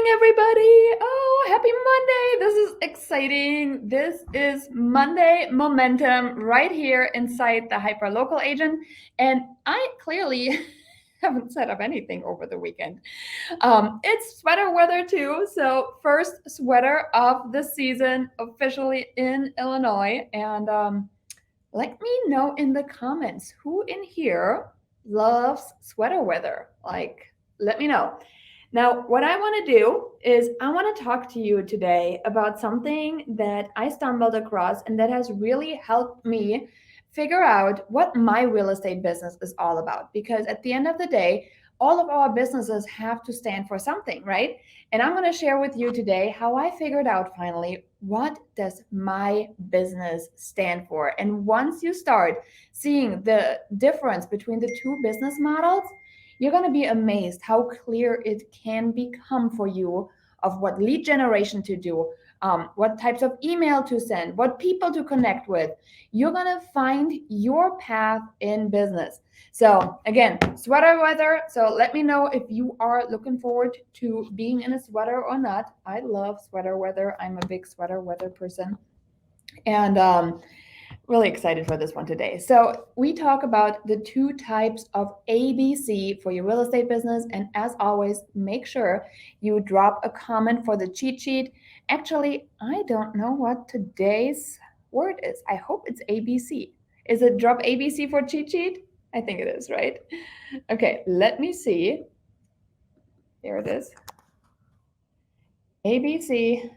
morning, everybody. Oh, happy Monday. This is exciting. This is Monday Momentum right here inside the Hyperlocal Agent. And I clearly haven't set up anything over the weekend. It's sweater weather too. So, first sweater of the season officially in Illinois. And let me know in the comments who in here loves sweater weather. Let me know. Now, what I want to do is I want to talk to you today about something that I stumbled across and that has really helped me figure out what my real estate business is all about. Because at the end of the day, all of our businesses have to stand for something, right? And I'm going to share with you today how I figured out finally what does my business stand for. And once you start seeing the difference between the two business models, you're going to be amazed how clear it can become for you of what lead generation to do, what types of email to send, what people to connect with. You're going to find your path in business. So again, sweater weather. So let me know if you are looking forward to being in a sweater or not. I love sweater weather. I'm a big sweater weather person. And really excited for this one today. So we talk about the two types of ABC for your real estate business. And as always, make sure you drop a comment for the cheat sheet. Actually, I don't know what today's word is. I hope it's ABC. Is it drop ABC for cheat sheet? I think it is, right? Okay, let me see. There it is. ABC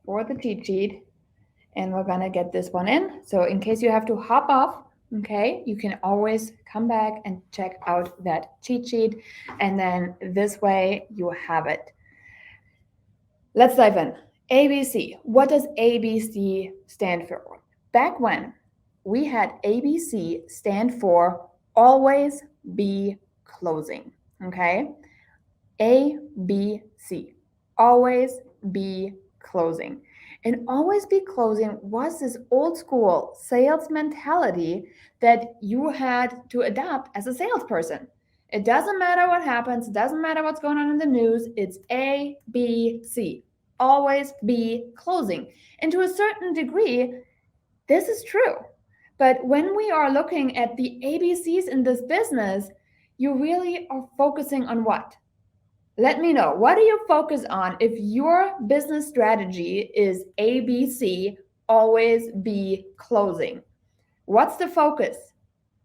for the cheat sheet. And we're gonna get this one in. So in case you have to hop off, okay, you can always come back and check out that cheat sheet. And then this way you have it. Let's dive in. ABC. What does ABC stand for? Back when we had ABC stand for always be closing. Okay? ABC. Always be closing. And always be closing was this old school sales mentality that you had to adopt as a salesperson. It doesn't matter what happens, it doesn't matter what's going on in the news, it's A, B, C. Always be closing. And to a certain degree, this is true. But when we are looking at the ABCs in this business, you really are focusing on what? Let me know. What do you focus on if your business strategy is ABC, always be closing? What's the focus,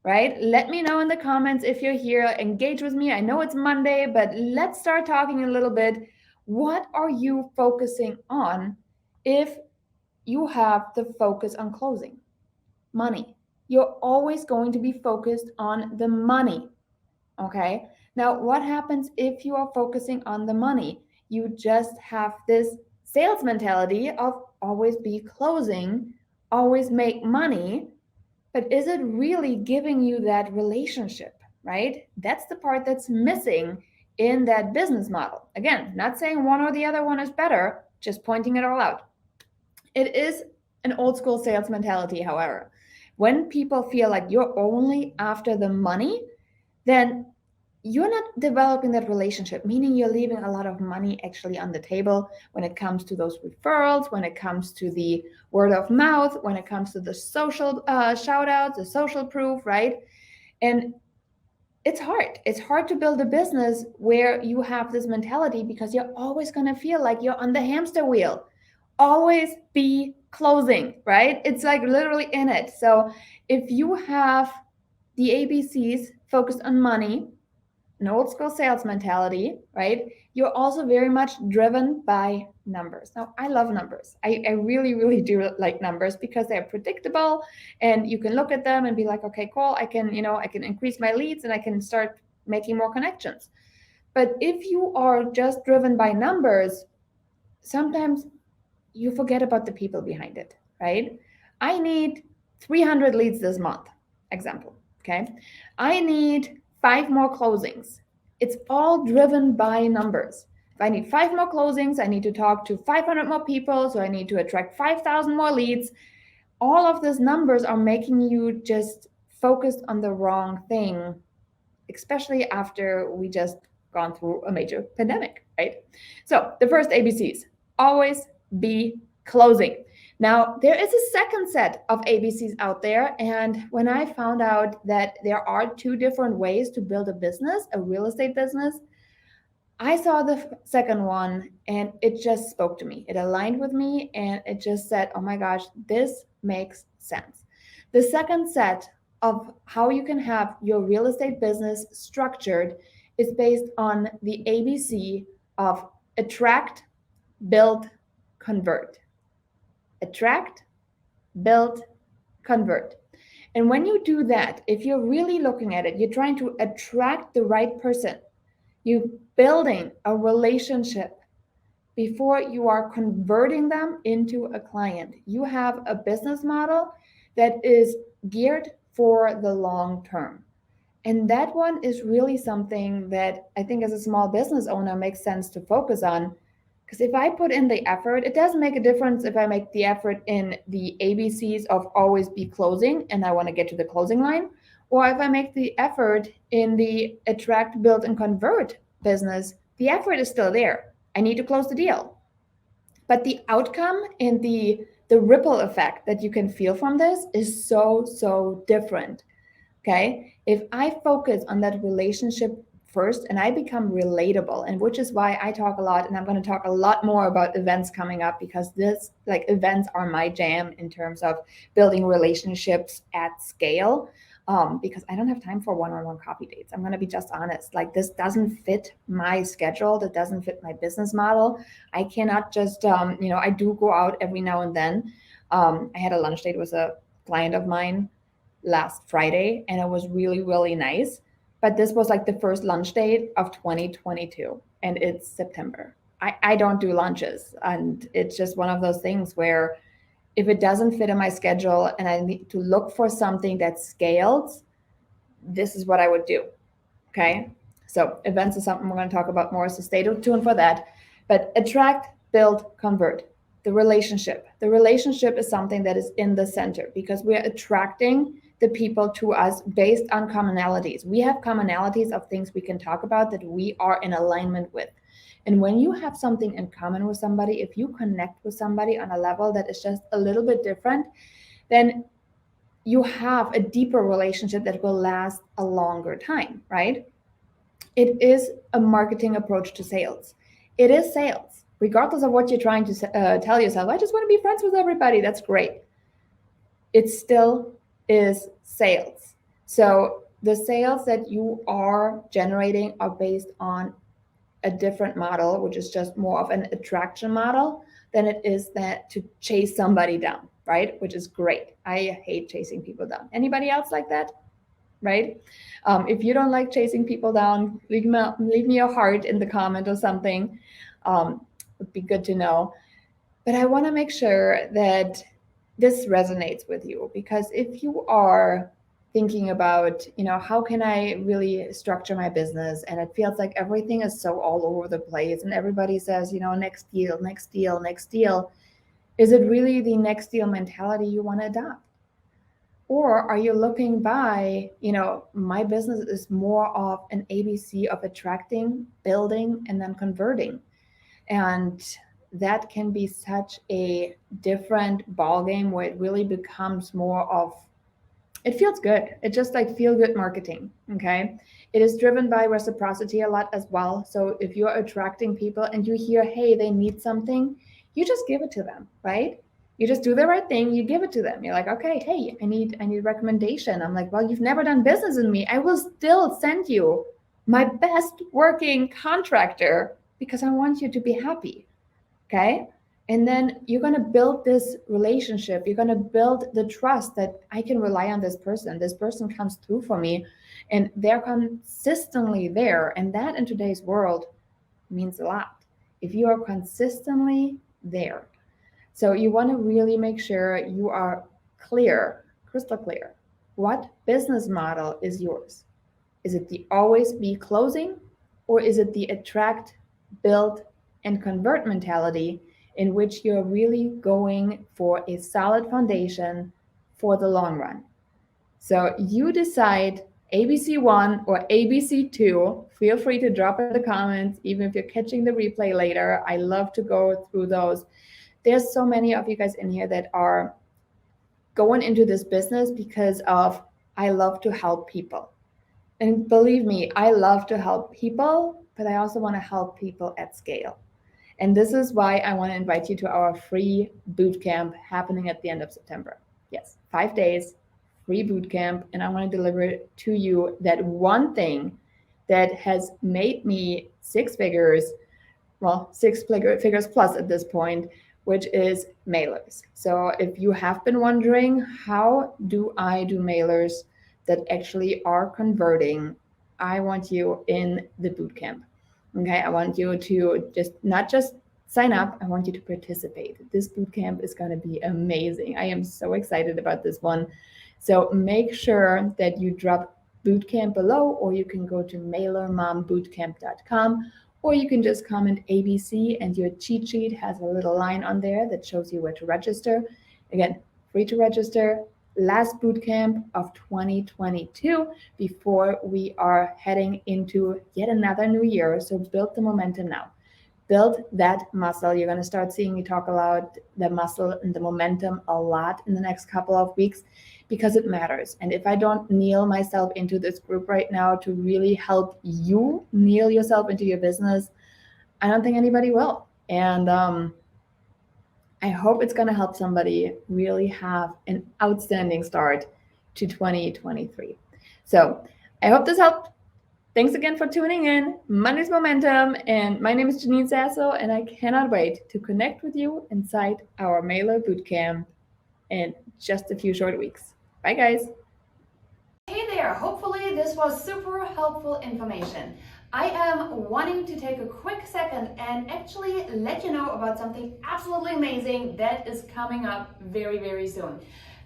right? Let me know in the comments if you're here. Engage with me. I know it's Monday, but let's start talking a little bit. What are you focusing on if you have the focus on closing? Money. You're always going to be focused on the money, okay? Now, what happens if you are focusing on the money? You just have this sales mentality of always be closing, always make money, but is it really giving you that relationship, right? That's the part that's missing in that business model. Again, not saying one or the other one is better, just pointing it all out. It is an old school sales mentality, however. When people feel like you're only after the money, then you're not developing that relationship, meaning you're leaving a lot of money actually on the table when it comes to those referrals, when it comes to the word of mouth, when it comes to the social shout outs, the social proof, right? And it's hard. It's hard to build a business where you have this mentality because you're always going to feel like you're on the hamster wheel. Always be closing, right? It's like literally in it. So if you have the ABCs focused on money, an old school sales mentality, right? You're also very much driven by numbers. Now, I love numbers. I really, really do like numbers because they're predictable and you can look at them and be like, okay, cool, I can increase my leads and I can start making more connections. But if you are just driven by numbers, sometimes you forget about the people behind it, right? I need 300 leads this month, example, okay? I need 5 more closings. It's all driven by numbers. If I need 5 more closings, I need to talk to 500 more people, so I need to attract 5,000 more leads. All of these numbers are making you just focused on the wrong thing, especially after we just gone through a major pandemic, right? So the first ABCs, always be closing. Now, there is a second set of ABCs out there. And when I found out that there are two different ways to build a business, a real estate business, I saw the second one and it just spoke to me. It aligned with me and it just said, oh my gosh, this makes sense. The second set of how you can have your real estate business structured is based on the ABC of attract, build, convert. Attract, build, convert. And when you do that, if you're really looking at it, you're trying to attract the right person. You're building a relationship before you are converting them into a client. You have a business model that is geared for the long term. And that one is really something that I think as a small business owner makes sense to focus on. Because if I put in the effort, it doesn't make a difference if I make the effort in the ABCs of always be closing and I want to get to the closing line, or if I make the effort in the attract, build, and convert business, the effort is still there. I need to close the deal. But the outcome and the ripple effect that you can feel from this is so different. Okay. If I focus on that relationship first and I become relatable, and which is why I talk a lot, and I'm going to talk a lot more about events coming up, because this, like, events are my jam in terms of building relationships at scale. Because I don't have time for one-on-one coffee dates. I'm going to be just honest. Like, this doesn't fit my schedule. That doesn't fit my business model. I cannot just, I do go out every now and then. I had a lunch date with a client of mine last Friday, and it was really nice. But this was like the first lunch date of 2022, and it's September. I don't do lunches, and it's just one of those things where if it doesn't fit in my schedule and I need to look for something that scales, this is what I would do. Okay. So events is something we're going to talk about more. So stay tuned for that. But attract, build, convert. The relationship. The relationship is something that is in the center because we are attracting the people to us based on commonalities. We have commonalities of things we can talk about that we are in alignment with. And when you have something in common with somebody, if you connect with somebody on a level that is just a little bit different, then you have a deeper relationship that will last a longer time, right? It is a marketing approach to sales. It is sales, regardless of what you're trying to tell yourself. I just want to be friends with everybody. That's great. It still is sales. So the sales that you are generating are based on a different model, which is just more of an attraction model than it is that to chase somebody down, right? Which is great. I hate chasing people down. Anybody else like that? Right? If you don't like chasing people down, leave me a heart in the comment or something. Would be good to know. But I want to make sure that this resonates with you, because if you are thinking about, how can I really structure my business, and it feels like everything is so all over the place and everybody says, next deal, is it really the next deal mentality you want to adopt? Or are you looking by, my business is more of an ABC of attracting, building, and then converting. And that can be such a different ballgame where it really becomes more of, it feels good. It's just like feel good marketing. Okay. It is driven by reciprocity a lot as well. So if you're attracting people and you hear, hey, they need something, you just give it to them, right? You just do the right thing. You give it to them. You're like, okay, hey, I need a recommendation. I'm like, well, you've never done business with me. I will still send you my best working contractor because I want you to be happy. Okay. And then you're going to build this relationship. You're going to build the trust that I can rely on this person. This person comes through for me and they're consistently there. And that in today's world means a lot. If you are consistently there. So you want to really make sure you are clear, crystal clear. What business model is yours? Is it the always be closing, or is it the attract, build, and convert mentality, in which you're really going for a solid foundation for the long run? So you decide, ABC1 or ABC2, feel free to drop in the comments, even if you're catching the replay later. I love to go through those. There's so many of you guys in here that are going into this business because of, I love to help people. And believe me, I love to help people, but I also want to help people at scale. And this is why I want to invite you to our free bootcamp happening at the end of September. Yes, 5 days, free bootcamp. And I want to deliver to you that one thing that has made me six figures plus at this point, which is mailers. So if you have been wondering, how do I do mailers that actually are converting, I want you in the bootcamp. Okay, I want you to not just sign up, I want you to participate. This bootcamp is going to be amazing. I am so excited about this one. So make sure that you drop bootcamp below, or you can go to mailermombootcamp.com, or you can just comment ABC and your cheat sheet has a little line on there that shows you where to register. Again, free to register. Last bootcamp of 2022 before we are heading into yet another new year. So build the momentum now. Build that muscle. You're going to start seeing me talk about the muscle and the momentum a lot in the next couple of weeks because it matters. And if I don't kneel myself into this group right now to really help you kneel yourself into your business, I don't think anybody will. And I hope it's going to help somebody really have an outstanding start to 2023. So I hope this helped. Thanks again for tuning in. Monday's Momentum, and my name is Janine Sasso, and I cannot wait to connect with you inside our Mailer Bootcamp in just a few short weeks. Bye, guys. Hey there, hopefully this was super helpful information. I am wanting to take a quick second and actually let you know about something absolutely amazing that is coming up very, very soon.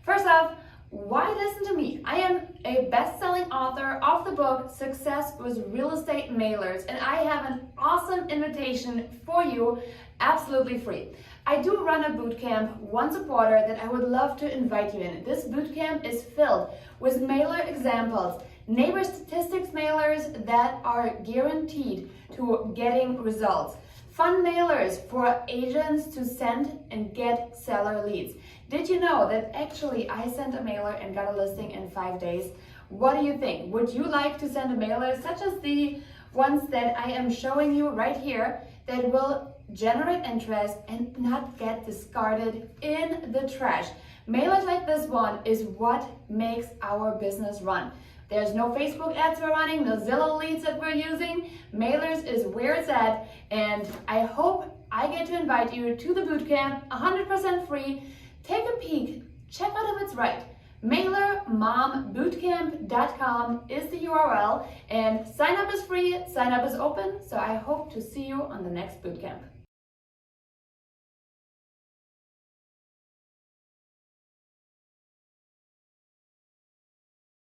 First off, why listen to me? I am a best-selling author of the book Success with Real Estate Mailers, and I have an awesome invitation for you, absolutely free. I do run a bootcamp once a quarter that I would love to invite you in. This bootcamp is filled with mailer examples, neighbor statistics mailers that are guaranteed to getting results, fun mailers for agents to send and get seller leads. Did you know that actually I sent a mailer and got a listing in 5 days? What do you think? Would you like to send a mailer such as the ones that I am showing you right here that will generate interest and not get discarded in the trash? Mailers like this one is what makes our business run. There's no Facebook ads we're running, no Zillow leads that we're using. Mailers is where it's at, and I hope I get to invite you to the bootcamp, 100% free. Take a peek, check out if it's right. MailerMomBootcamp.com is the URL, and sign up is free, sign up is open, so I hope to see you on the next bootcamp.